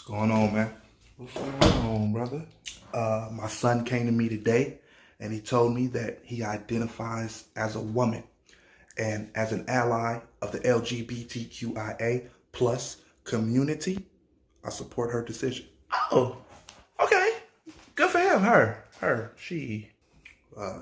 going on, man? What's going on, brother? My son came to me today and he told me that he identifies as a woman. And as an ally of the LGBTQIA plus community, I support her decision. Oh, okay. Good for him. She.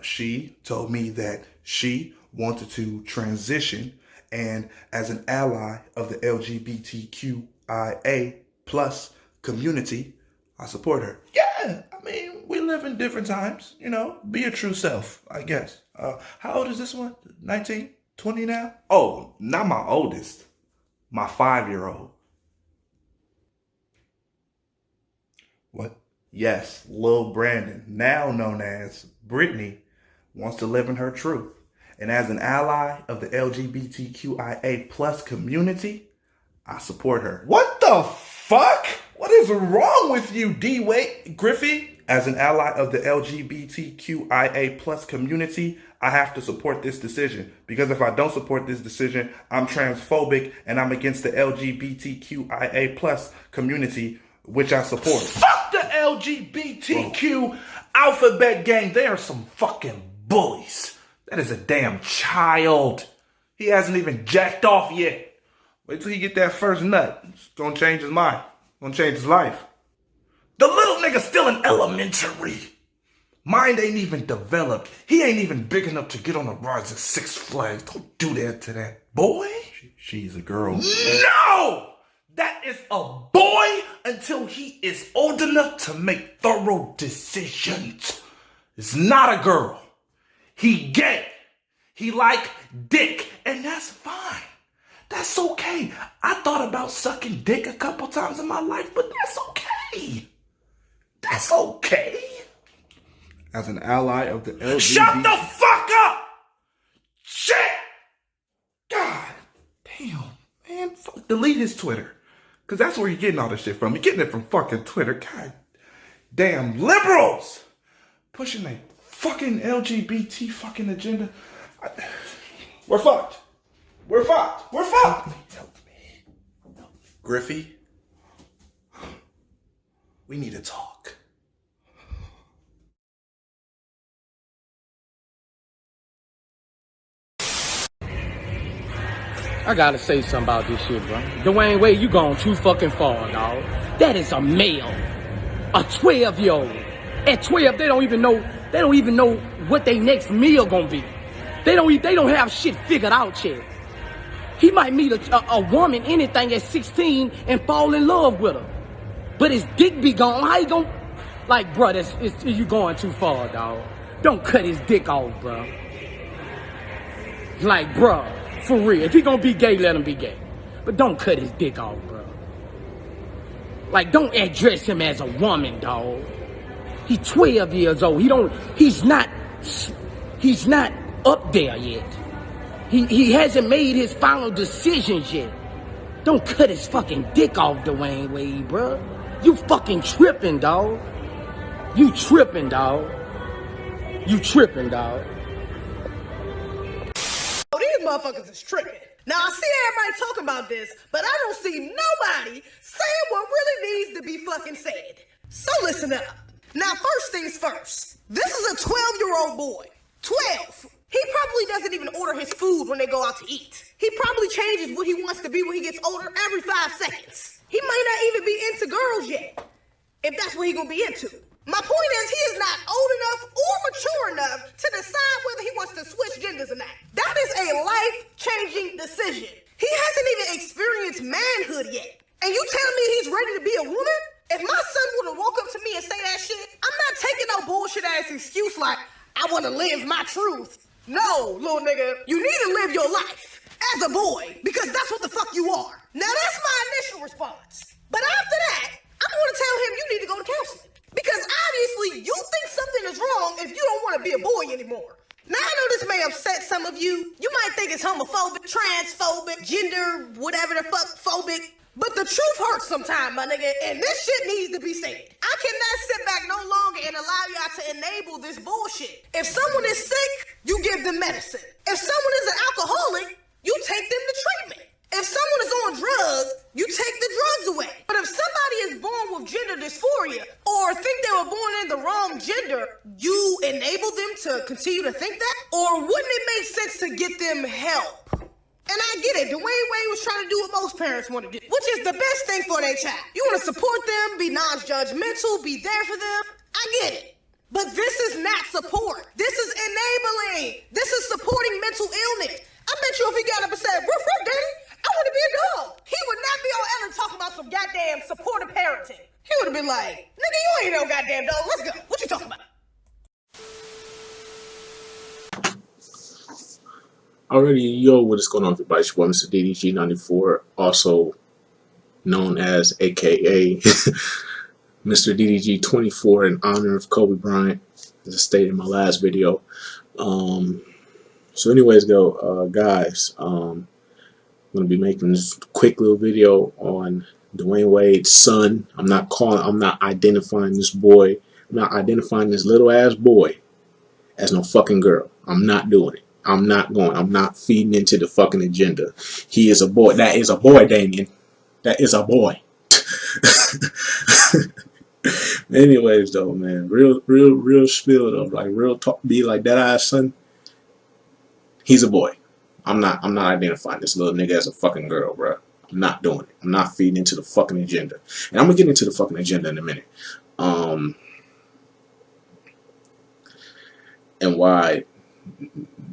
She told me that she wanted to transition, and as an ally of the LGBTQIA plus community, I support her. Yeah, I mean, we live in different times, be a true self, I guess. How old is this one? 19, 20 now? Oh, not my oldest, my 5-year-old. What? Yes, Lil Brandon, now known as Brittany, wants to live in her truth. And as an ally of the LGBTQIA plus community, I support her. What the fuck? What is wrong with you, D-Wade Griffey? As an ally of the LGBTQIA plus community, I have to support this decision. Because if I don't support this decision, I'm transphobic and I'm against the LGBTQIA plus community, which I support. Fuck the LGBTQ alphabet gang. They are some fucking bullies. That is a damn child. He hasn't even jacked off yet. Wait till he get that first nut. It's gonna change his mind. Gonna change his life. The little nigga's still in elementary. Mind ain't even developed. He ain't even big enough to get on the rides at Six Flags. Don't do that to that boy. She's a girl. No! That is a boy until he is old enough to make thorough decisions. It's not a girl. He gay. He like dick. And that's fine. That's okay. I thought about sucking dick a couple times in my life, but that's okay. That's okay. As an ally of the LGBT... Shut the fuck up! Shit! God damn, man. Fuck, delete his Twitter. Because that's where you're getting all this shit from. You're getting it from fucking Twitter. God damn liberals! Pushing a fucking LGBT fucking agenda. We're fucked. We're fucked. We're fucked. Help me. Griffey, we need to talk. I gotta say something about this shit, bro. Dwyane Wade, you gone too fucking far, dog. That is a male. A 12-year-old. At 12, they don't even know what their next meal gonna be. They don't have shit figured out yet. He might meet a woman, anything, at 16 and fall in love with her. But his dick be gone. How you gonna... Like, bro, you going too far, dog. Don't cut his dick off, bro. Like, bro, for real. If he gonna be gay, let him be gay. But don't cut his dick off, bro. Like, don't address him as a woman, dog. He's 12 years old. He's not up there yet. He hasn't made his final decisions yet. Don't cut his fucking dick off, Dwyane Wade, bro. You fucking tripping, dog. You tripping, dog. You tripping, dog. Oh, these motherfuckers is tripping. Now, I see everybody talking about this, but I don't see nobody saying what really needs to be fucking said. So listen up. Now, first things first. This is a 12-year-old boy. 12. He probably doesn't even order his food when they go out to eat. He probably changes what he wants to be when he gets older every 5 seconds. He might not even be into girls yet, if that's what he gonna be into. My point is, he is not old enough or mature enough to decide whether he wants to switch genders or not. That is a life-changing decision. He hasn't even experienced manhood yet. And you telling me he's ready to be a woman? If my son would have woke up to me and say that shit, I'm not taking no bullshit ass excuse like, I want to live my truth. No, little nigga, you need to live your life as a boy, because that's what the fuck you are. Now that's my initial response. But after that, I'm going to tell him you need to go to counseling. Because obviously you think something is wrong if you don't want to be a boy anymore. Now I know this may upset some of you. You might think it's homophobic, transphobic, gender, whatever the fuck, phobic. But the truth hurts sometimes, my nigga, and this shit needs to be said. I cannot sit back no longer and allow y'all to enable this bullshit. If someone is sick, you give them medicine. If someone is an alcoholic, you take them to treatment. If someone is on drugs, you take the drugs away. But if somebody is born continue to think that? Or wouldn't it make sense to get them help? And I get it, Dwyane Wade was trying to do what most parents want to do, which is the best thing for their child. You want to support them, be non-judgmental, be there for them. I get it. But this is not support. This is enabling. This is supporting mental illness. I bet you if he got up and said, "Ruff, ruff, daddy, I want to be a dog," he would not be on Ellen talking about some goddamn supportive parenting. He would have been like, "Nigga, you ain't no goddamn dog. Let's go. What you talking about?" Already, yo, what is going on, everybody? It's your boy, Mr. DDG94, also known as AKA Mr. DDG24 in honor of Kobe Bryant, as I stated in my last video. So anyways, guys, I'm going to be making this quick little video on Dwyane Wade's son. I'm not identifying this boy. I'm not identifying this little ass boy as no fucking girl. I'm not doing it. I'm not feeding into the fucking agenda. He is a boy. That is a boy, Damien. That is a boy. Anyways, though, man, real spill though, like real talk, be like that ass son. He's a boy. I'm not identifying this little nigga as a fucking girl, bro. I'm not doing it. I'm not feeding into the fucking agenda. And I'm gonna get into the fucking agenda in a minute. And why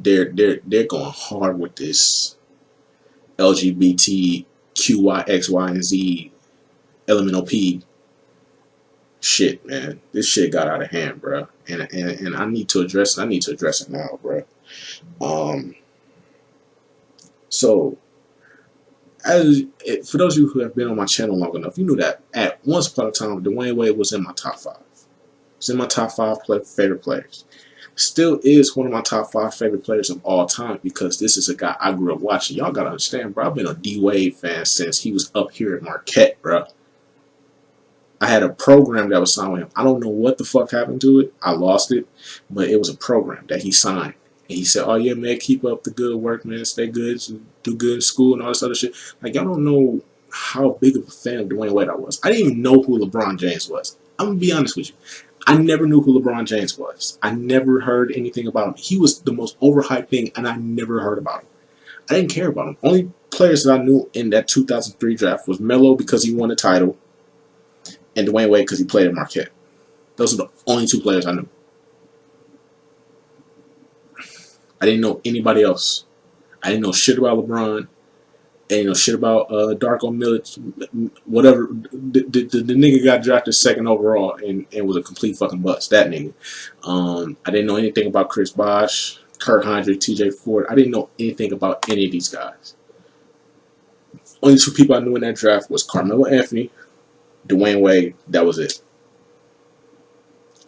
they're going hard with this LGBT QY X Y and Z LMNOP shit, man. This shit got out of hand, bro. And I need to address it. I need to address it now, bro. So for those of you who have been on my channel long enough, you know that at once upon a time, Dwyane Wade was in my top 5. It's in my top 5 favorite players. Still is one of my top 5 favorite players of all time because this is a guy I grew up watching. Y'all gotta understand, bro. I've been a D-Wade fan since he was up here at Marquette, bro. I had a program that was signed with him. I don't know what the fuck happened to it. I lost it, but it was a program that he signed. And he said, "Oh yeah, man, keep up the good work, man. Stay good, do good in school and all this other shit." Like, y'all don't know how big of a fan of Dwyane Wade I was. I didn't even know who LeBron James was. I'm gonna be honest with you. I never knew who LeBron James was. I never heard anything about him. He was the most overhyped thing, and I never heard about him. I didn't care about him. Only players that I knew in that 2003 draft was Melo because he won a title, and Dwyane Wade because he played at Marquette. Those are the only 2 players I knew. I didn't know anybody else. I didn't know shit about LeBron. I didn't know shit about Darko Milicic, whatever. The nigga got drafted 2nd overall and was a complete fucking bust. That nigga. I didn't know anything about Chris Bosh, Kurt Hindrick, TJ Ford. I didn't know anything about any of these guys. Only 2 people I knew in that draft was Carmelo Anthony, Dwyane Wade. That was it.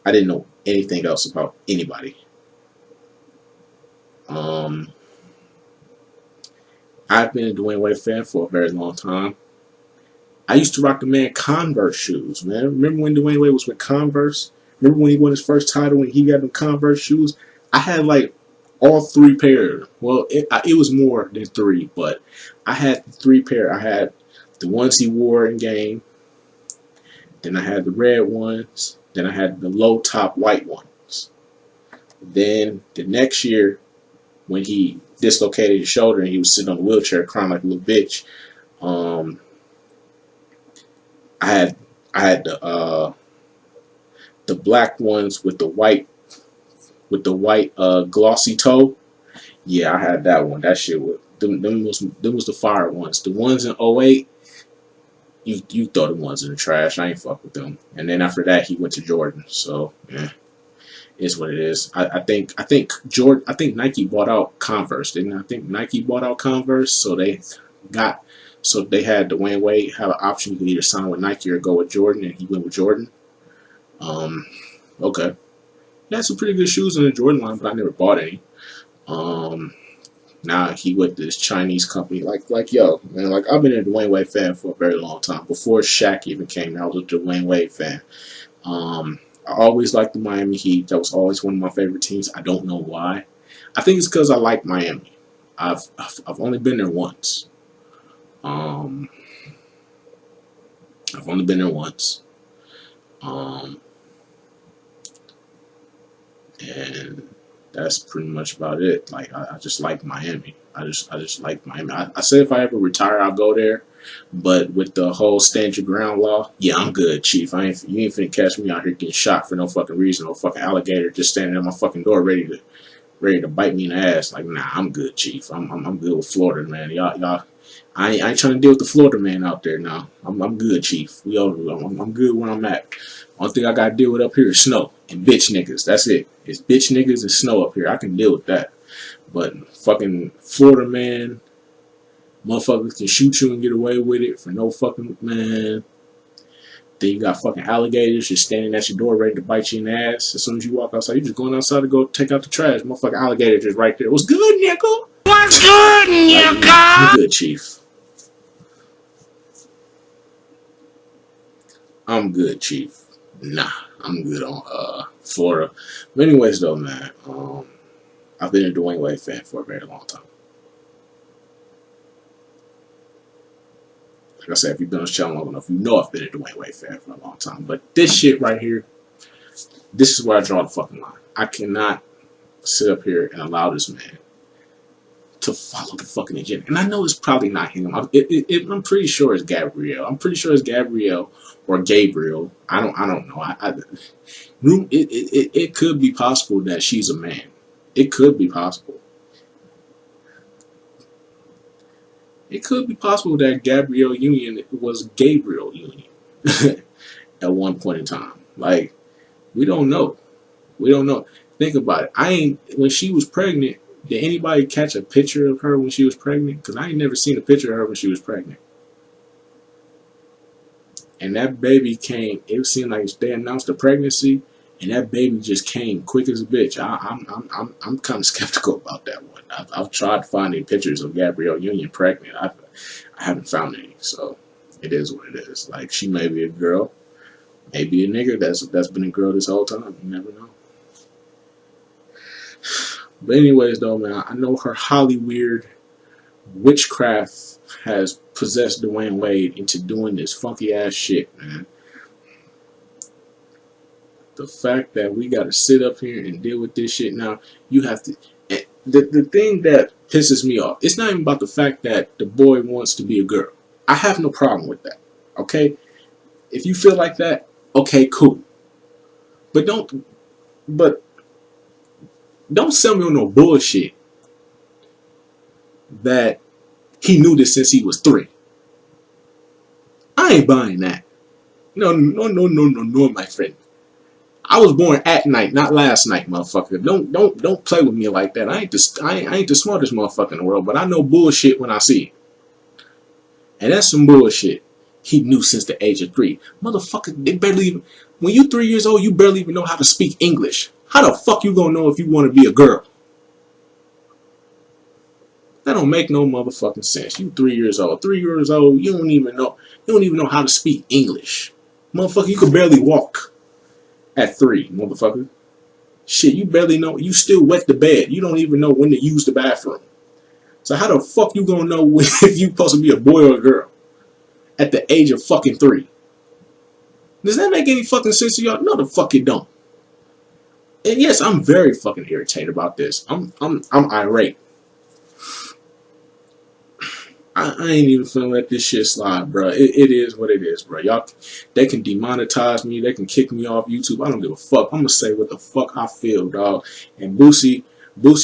I didn't know anything else about anybody. I've been a Dwyane Wade fan for a very long time. I used to rock the man Converse shoes, man. Remember when Dwyane Wade was with Converse? Remember when he won his first title when he got them Converse shoes? I had like all 3 pairs. Well, it was more than 3, but I had 3 pair. I had the ones he wore in game. Then I had the red ones. Then I had the low top white ones. Then the next year, when he dislocated his shoulder and he was sitting on a wheelchair crying like a little bitch, I had the black ones with the white glossy toe. Yeah, I had that one. That shit was them was the fire ones. The ones in 08, you throw the ones in the trash. I ain't fuck with them. And then after that, he went to Jordan. So yeah. Is what it is. I think Nike bought out Converse, didn't I? think Nike bought out Converse, so they had Dwyane Wade have an option. You could either sign with Nike or go with Jordan, and he went with Jordan. Okay. He had some pretty good shoes in the Jordan line, but I never bought any. Now he with this Chinese company. Like yo, man, like I've been a Dwyane Wade fan for a very long time. Before Shaq even came, I was a Dwyane Wade fan. I always liked the Miami Heat. That was always one of my favorite teams. I don't know why. I think it's because I like Miami. I've only been there once. I've only been there once. And that's pretty much about it. Like I just like Miami. I just like Miami. I said if I ever retire, I'll go there. But with the whole stand your ground law, yeah, I'm good, Chief. You ain't finna catch me out here getting shot for no fucking reason. No fucking alligator just standing at my fucking door ready to bite me in the ass. Like, nah, I'm good, Chief. I'm good with Florida, man. Y'all. I ain't trying to deal with the Florida man out there now. I'm good, Chief. I'm good where I'm at. Only thing I gotta deal with up here is snow and bitch niggas. That's it. It's bitch niggas and snow up here. I can deal with that. But fucking Florida man, motherfuckers can shoot you and get away with it for no fucking man. Then you got fucking alligators just standing at your door ready to bite you in the ass. As soon as you walk outside, you just going outside to go take out the trash. Motherfucking alligator just right there. What's good, nigga? What's good, nigga? I'm good, Chief. I'm good, Chief. Nah, I'm good on Florida. But anyways, though, man, I've been a Dwyane Wade fan for a very long time. Like I said, if you've been on this channel long enough, you know I've been a Dwyane Wade fan for a long time. But this shit right here, this is where I draw the fucking line. I cannot sit up here and allow this man to follow the fucking agenda. And I know it's probably not him. I'm pretty sure it's Gabrielle. I'm pretty sure it's Gabrielle or Gabriel. I don't know. It could be possible that she's a man. It could be possible. It could be possible that Gabrielle Union was Gabriel Union at one point in time. Like, we don't know. We don't know. Think about it. When she was pregnant, did anybody catch a picture of her when she was pregnant? Because I ain't never seen a picture of her when she was pregnant. And that baby came, it seemed like they announced the pregnancy, and that baby just came quick as a bitch. I'm kind of skeptical about that one. I've tried finding pictures of Gabrielle Union pregnant. I haven't found any, so it is what it is. Like, she may be a girl, maybe a nigga that's been a girl this whole time. You never know. But anyways, though, man, I know her Hollyweird witchcraft has possessed Dwyane Wade into doing this funky ass shit, man. The fact that we got to sit up here and deal with this shit now, you have to. The thing that pisses me off, it's not even about the fact that the boy wants to be a girl. I have no problem with that. Okay, if you feel like that, okay, cool. But don't sell me on no bullshit that he knew this since he was 3. I ain't buying that. No, my friend. I was born at night, not last night, motherfucker. Don't play with me like that. I ain't the smartest motherfucker in the world, but I know bullshit when I see it. And that's some bullshit. He knew since the age of 3. Motherfucker, they barely even, when you 3 years old, you barely even know how to speak English. How the fuck you gonna know if you want to be a girl? That don't make no motherfucking sense. You 3 years old. 3 years old, you don't even know how to speak English. Motherfucker, you can barely walk at 3, motherfucker. Shit, you barely know. You still wet the bed. You don't even know when to use the bathroom. So how the fuck you gonna know if you supposed to be a boy or a girl at the age of fucking 3? Does that make any fucking sense to y'all? No, the fuck it don't. And yes, I'm very fucking irritated about this. I'm irate. I ain't even finna let this shit slide, bro. It is what it is, bro. Y'all, they can demonetize me. They can kick me off YouTube. I don't give a fuck. I'm gonna say what the fuck I feel, dog. And Boosie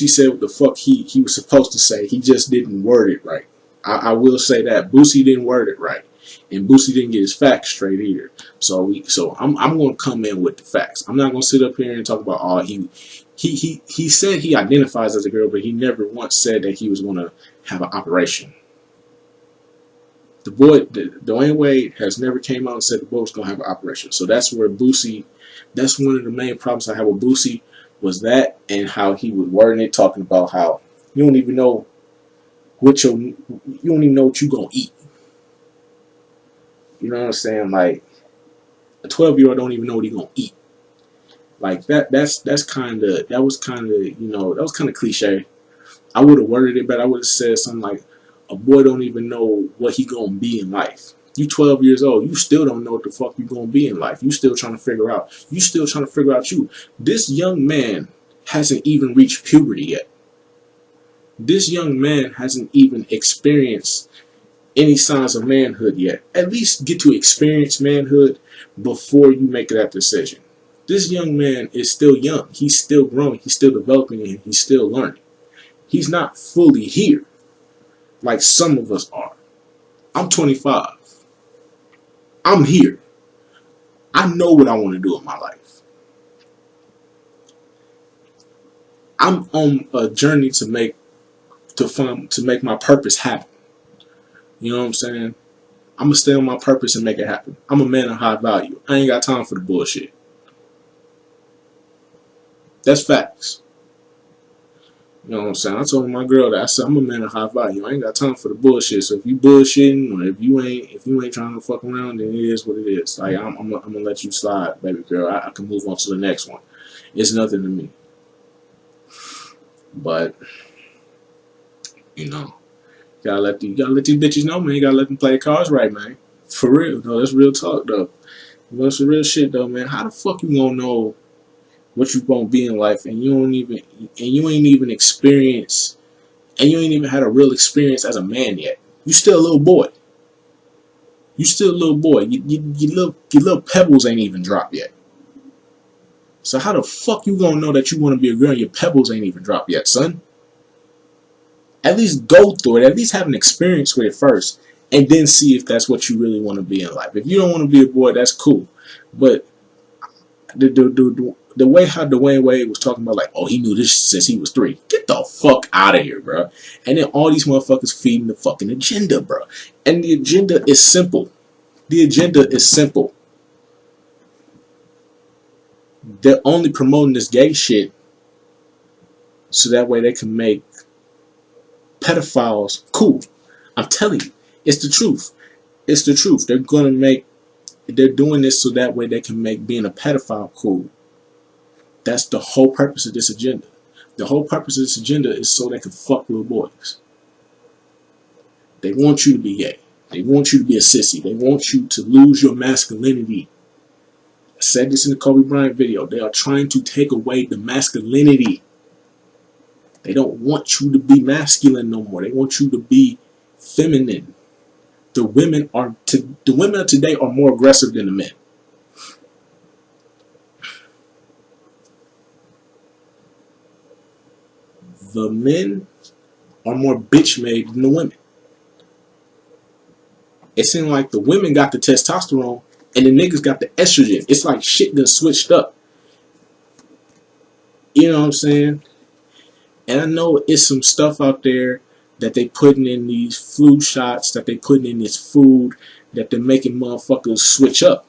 said what the fuck he was supposed to say. He just didn't word it right. I will say that Boosie didn't word it right, and Boosie didn't get his facts straight either. So I'm gonna come in with the facts. I'm not gonna sit up here and talk about he said he identifies as a girl, but he never once said that he was gonna have an operation. The boy, Dwyane Wade, has never came out and said the boy was going to have an operation. So that's where Boosie, that's one of the main problems I have with Boosie, was that, and how he was wording it, talking about how you don't even know what you're going to eat. You know what I'm saying? Like, a 12-year-old don't even know what he's going to eat. Like, that was kind of cliche. I would have worded it better. I would have said something like, a boy don't even know what he gonna be in life. You 12 years old, you still don't know what the fuck you gonna be in life. You still trying to figure out. You still trying to figure out you. This young man hasn't even reached puberty yet. This young man hasn't even experienced any signs of manhood yet. At least get to experience manhood before you make that decision. This young man is still young. He's still growing. He's still developing, and he's still learning. He's not fully here like some of us are. I'm 25. I'm here. I know what I want to do in my life. I'm on a journey to make my purpose happen. You know what I'm saying? I'm gonna stay on my purpose and make it happen. I'm a man of high value. I ain't got time for the bullshit. That's facts. You know what I'm saying? I told my girl that I said I'm a man of high value. I ain't got time for the bullshit. So if you bullshitting or if you ain't trying to fuck around, then it is what it is. Like I'm gonna let you slide, baby girl. I can move on to the next one. It's nothing to me. But you know, you gotta let these bitches know, man. You gotta let them play the cards right, man. For real, though. That's real talk, though. That's some real shit, though, man. How the fuck you gonna know what you gonna be in life, and you ain't even experienced, and you ain't even had a real experience as a man yet? You still a little boy. You still a little boy. Your little pebbles ain't even dropped yet. So how the fuck you gonna know that you want to be a girl and your pebbles ain't even dropped yet, son? At least go through it. At least have an experience with it first, and then see if that's what you really want to be in life. If you don't want to be a boy, that's cool. But the way how Dwyane Wade was talking about, like, oh, he knew this since he was 3. Get the fuck out of here, bro. And then all these motherfuckers feeding the fucking agenda, bro. And the agenda is simple. The agenda is simple. They're only promoting this gay shit so that way they can make pedophiles cool. I'm telling you, it's the truth. It's the truth. They're doing this so that way they can make being a pedophile cool. That's the whole purpose of this agenda. The whole purpose of this agenda is so they can fuck little boys. They want you to be gay. They want you to be a sissy. They want you to lose your masculinity. I said this in the Kobe Bryant video. They are trying to take away the masculinity. They don't want you to be masculine no more. They want you to be feminine. The women of today are more aggressive than the men. The men are more bitch made than the women. It seemed like the women got the testosterone and the niggas got the estrogen. It's like shit done switched up. You know what I'm saying? And I know it's some stuff out there that they putting in these flu shots, that they putting in this food, that they're making motherfuckers switch up.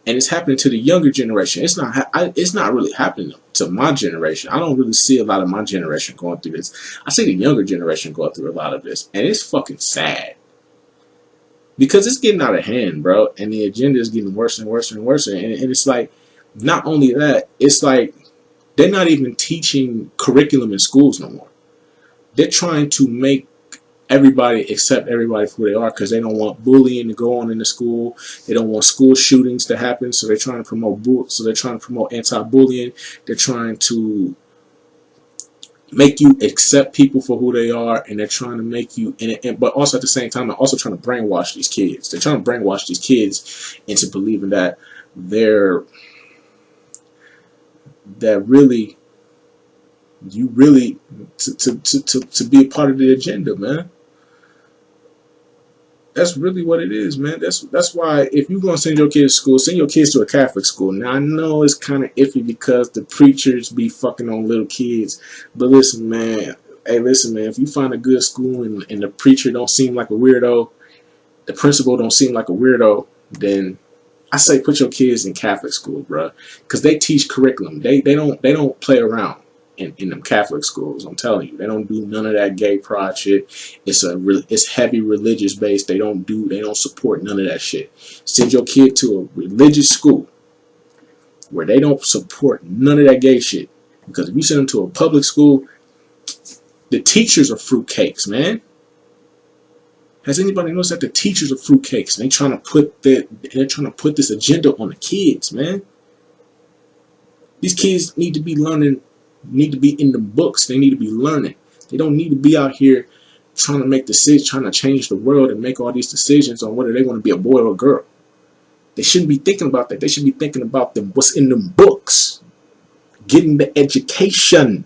And it's happening to the younger generation. It's not really happening to my generation. I don't really see a lot of my generation going through this. I see the younger generation going through a lot of this. And it's fucking sad. Because it's getting out of hand, bro. And the agenda is getting worse and worse and worse. And it's like, not only that, it's like they're not even teaching curriculum in schools no more. They're trying to make everybody accept everybody for who they are because they don't want bullying to go on in the school. They don't want school shootings to happen, so they're trying to promote anti-bullying. They're trying to make you accept people for who they are, and they're trying to make you, but also at the same time, they're also trying to brainwash these kids. They're trying to brainwash these kids into believing that you really to be a part of the agenda, man. That's really what it is, man. That's why if you're gonna send your kids to school, send your kids to a Catholic school. Now I know it's kind of iffy because the preachers be fucking on little kids, but listen, man. Hey, listen, man. If you find a good school and the preacher don't seem like a weirdo, the principal don't seem like a weirdo, then I say put your kids in Catholic school, bro, because they teach curriculum. They don't play around in them Catholic schools. I'm telling you, they don't do none of that gay pride shit. It's heavy religious based. They don't support none of that shit. Send your kid to a religious school where they don't support none of that gay shit. Because if you send them to a public school, the teachers are fruitcakes, man. Has anybody noticed that the teachers are fruitcakes? They're trying to put this agenda on the kids, man. These kids need to be learning, need to be in the books. They need to be learning. They don't need to be out here trying to make decisions, trying to change the world and make all these decisions on whether they want to be a boy or a girl. They shouldn't be thinking about that. They should be thinking about what's in them books. Getting the education.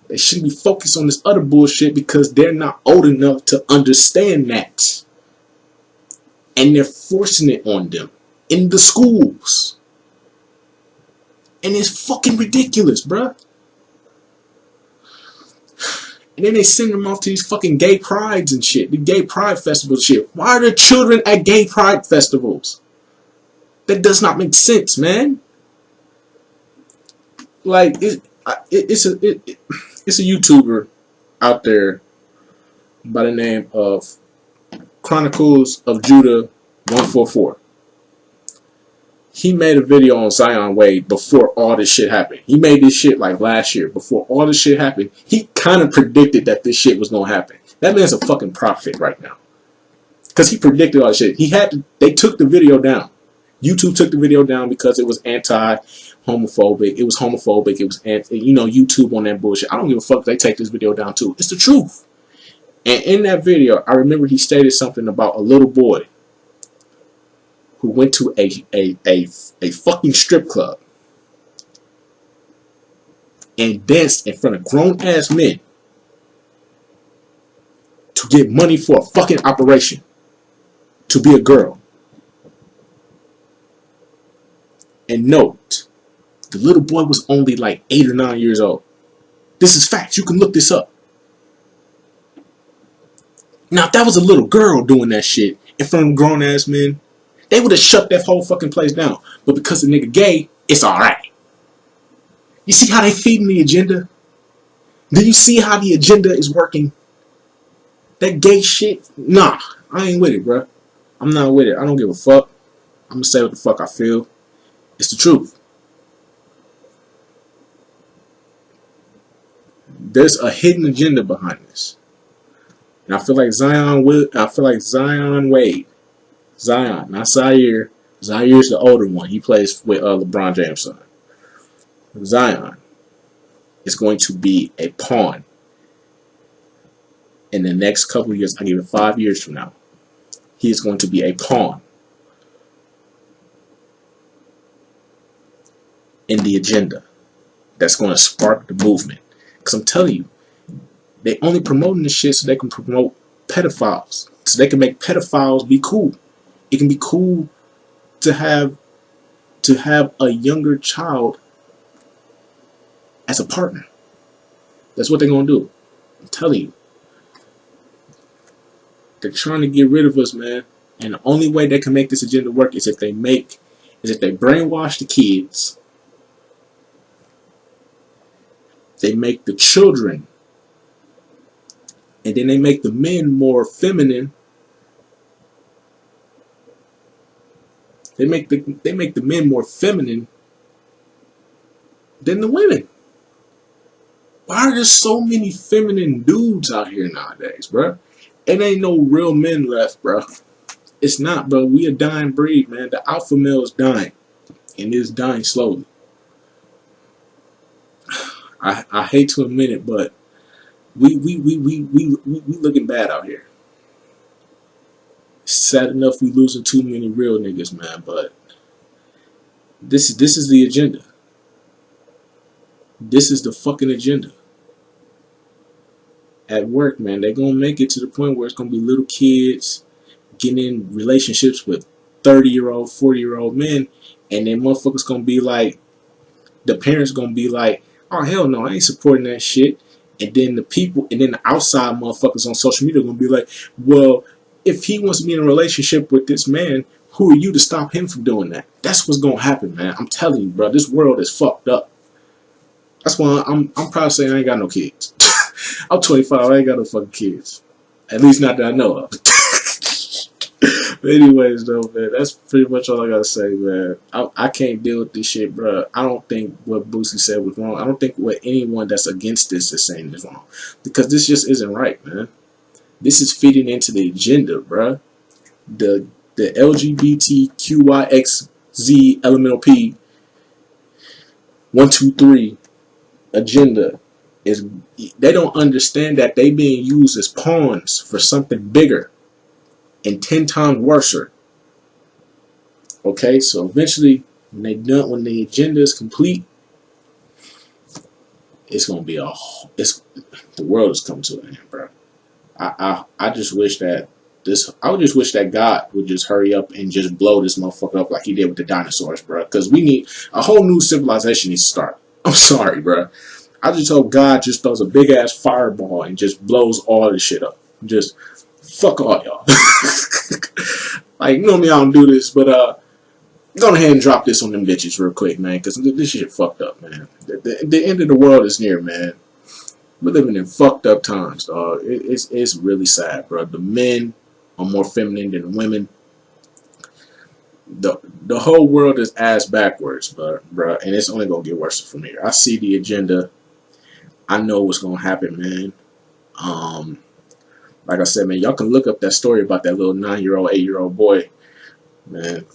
They shouldn't be focused on this other bullshit because they're not old enough to understand that. And they're forcing it on them in the schools. And it's fucking ridiculous, bruh. And then they send them off to these fucking gay prides and shit. The gay pride festival shit. Why are there children at gay pride festivals? That does not make sense, man. Like, it's a YouTuber out there by the name of Chronicles of Judah 144. He made a video on Zion Wade before all this shit happened. He made this shit like last year. Before all this shit happened, he kind of predicted that this shit was going to happen. That man's a fucking prophet right now. Because he predicted all this shit. They took the video down. YouTube took the video down because it was anti-homophobic. It was homophobic. It was YouTube on that bullshit. I don't give a fuck if they take this video down too. It's the truth. And in that video, I remember he stated something about a little boy who went to a fucking strip club and danced in front of grown-ass men to get money for a fucking operation to be a girl. And note, the little boy was only like 8 or 9 years old. This is facts. You can look this up. Now, if that was a little girl doing that shit in front of grown-ass men, they would have shut that whole fucking place down. But because the nigga gay, it's alright. You see how they feeding the agenda? Do you see how the agenda is working? That gay shit? Nah, I ain't with it, bro. I'm not with it. I don't give a fuck. I'm gonna say what the fuck I feel. It's the truth. There's a hidden agenda behind this. And I feel like Zion Wade. Zion, not Zaire. Zaire's the older one. He plays with LeBron James' son. Zion is going to be a pawn in the next couple of years. I give it 5 years from now. He is going to be a pawn in the agenda that's going to spark the movement. Because I'm telling you, they only promoting this shit so they can promote pedophiles. So they can make pedophiles be cool. It can be cool to have a younger child as a partner. That's what they're gonna do. I'm telling you. They're trying to get rid of us, man. And the only way they can make this agenda work is if they brainwash the kids. They make the children, and then they make the men more feminine. They make the men more feminine than the women. Why are there so many feminine dudes out here nowadays, bro? It ain't no real men left, bro. It's not, bro. We a dying breed, man. The alpha male is dying, and it's dying slowly. I hate to admit it, but we looking bad out here. Sad enough we losing too many real niggas, man, but this is the agenda. This is the fucking agenda. At work, man, they're gonna make it to the point where it's gonna be little kids getting in relationships with 30-year-old, 40-year-old men, and then motherfuckers gonna be like, the parents gonna be like, oh hell no, I ain't supporting that shit. And then the outside motherfuckers on social media are gonna be like, well, if he wants to be in a relationship with this man, who are you to stop him from doing that? That's what's gonna happen, man. I'm telling you, bro. This world is fucked up. That's why I'm proud to say I ain't got no kids. I'm 25. I ain't got no fucking kids. At least not that I know of. But anyways, though, man, that's pretty much all I gotta say, man. I can't deal with this shit, bro. I don't think what Boosie said was wrong. I don't think what anyone that's against this is saying is wrong, because this just isn't right, man. This is feeding into the agenda, bro. The LGBTQIX Z, elemental P, 1, 2, 3 agenda is, they don't understand that they being used as pawns for something bigger and 10 times worse. Okay, so eventually when the agenda is complete, it's gonna be the world is coming to an end, bro. I just wish that I would just wish that God would just hurry up and just blow this motherfucker up like he did with the dinosaurs, bro. Because we need a whole new civilization needs to start. I'm sorry, bro. I just hope God just throws a big ass fireball and just blows all this shit up. Just fuck all y'all. Like, you know me, I don't do this, but go ahead and drop this on them bitches real quick, man, because this shit fucked up, man. The end of the world is near, man. We're living in fucked up times, dog. It's really sad, bro. The men are more feminine than the women. The whole world is ass backwards, bro, and it's only gonna get worse from here. I see the agenda. I know what's gonna happen, man. Like I said, man, y'all can look up that story about that little 9-year-old, 8-year-old boy, man.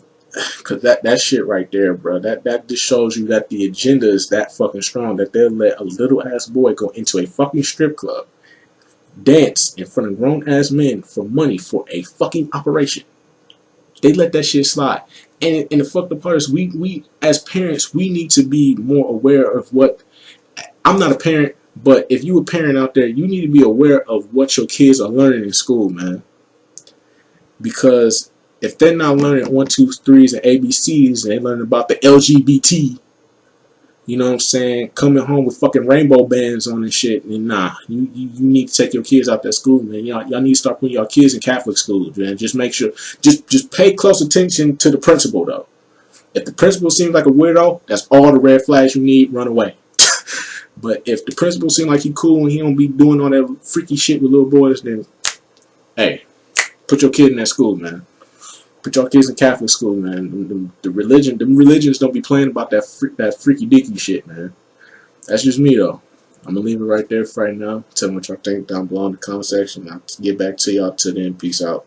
Cause that shit right there, bro, that just shows you that the agenda is that fucking strong that they'll let a little ass boy go into a fucking strip club, dance in front of grown ass men for money for a fucking operation. They let that shit slide. And the fucked up part is we as parents, we need to be more aware of what. I'm not a parent, but if you a parent out there, you need to be aware of what your kids are learning in school, man. Because if they're not learning 1, 2, 3s and ABCs, and they learning about the LGBT, you know what I'm saying, coming home with fucking rainbow bands on and shit, and nah, you need to take your kids out that school, man. Y'all need to start putting your kids in Catholic schools, man. Just make sure, just pay close attention to the principal, though. If the principal seems like a weirdo, that's all the red flags you need, run away. But if the principal seems like he cool and he don't be doing all that freaky shit with little boys, then, hey, put your kid in that school, man. Put your kids in Catholic school, man. The religions don't be playing about that freaky deaky shit, man. That's just me, though. I'm gonna leave it right there for right now. Tell me what y'all think down below in the comment section. I'll get back to y'all. Till then, peace out.